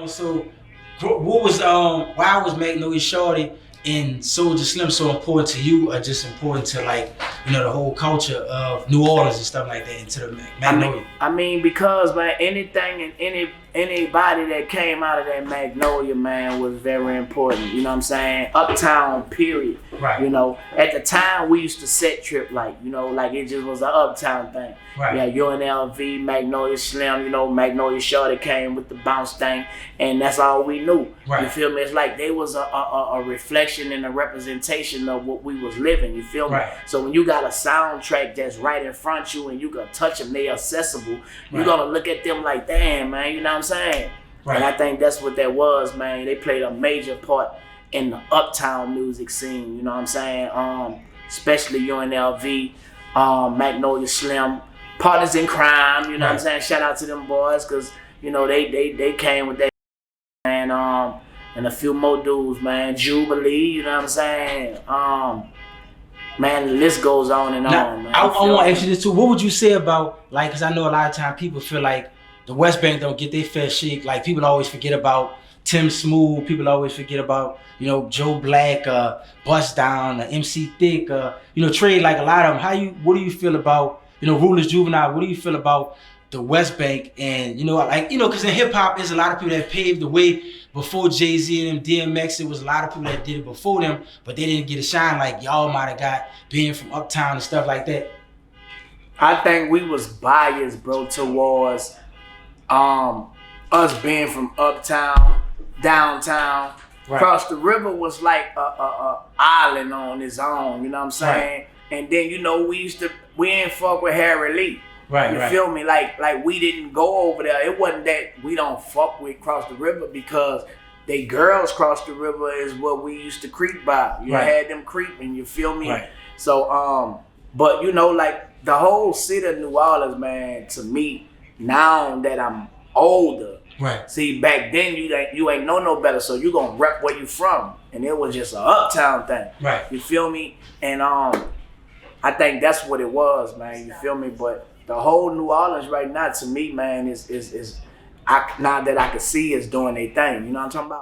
So what was why was Magnolia Shorty and Soulja Slim so important to you, or just important to like the whole culture of New Orleans and stuff like that, into the Magnolia? I mean, because man, anything and anybody that came out of that Magnolia, man, was very important. You know what I'm saying? Uptown, period. Right. At the time we used to set trip like it just was an Uptown thing. Right. Yeah, UNLV, Magnolia Slim, Magnolia Shorty came with the bounce thing, and that's all we knew. Right. You feel me? It's like they was a reflection and a representation of what we was living. You feel me? Right. So when you got a soundtrack that's right in front of you and you can touch them, they accessible. Right. You're gonna look at them like, damn, man. You know what I'm saying? Right. And I think that's what that was, man. They played a major part in the Uptown music scene. You know what I'm saying? Especially UNLV, Magnolia Slim, Partners in Crime. You know what I'm saying? Shout out to them boys, cause they came with that, and a few more dudes, man. Jubilee. You know what I'm saying? Man, the list goes on and on, man. I want to ask you this too. What would you say about, like, because I know a lot of times people feel like the Westbank don't get their fair shake. Like, people always forget about Tim Smooth. People always forget about, Joe Black, Bust Down, MC Thick, Trey, like a lot of them. What do you feel about, Rulers Juvenile? What do you feel about the Westbank? And, because in hip hop, there's a lot of people that paved the way before Jay-Z and them, DMX. It was a lot of people that did it before them, but they didn't get a shine like y'all might have got, being from Uptown and stuff like that. I think we was biased, bro, towards us being from Uptown, downtown. Right. Across the river was like a island on its own, you know what I'm saying? Right. And then, we didn't fuck with Harry Lee. Right, you feel me? Like we didn't go over there. It wasn't that we don't fuck with cross the river, because they girls cross the river is what we used to creep by. You had them creeping, you feel me? Right. So but like the whole city of New Orleans, man, to me, now that I'm older, right. See, back then you ain't know no better, so you gonna rep where you from, and it was just an Uptown thing. Right. You feel me? And I think that's what it was, man. You feel me? But the whole New Orleans right now, to me, man, is now that I can see, is doing their thing. You know what I'm talking about?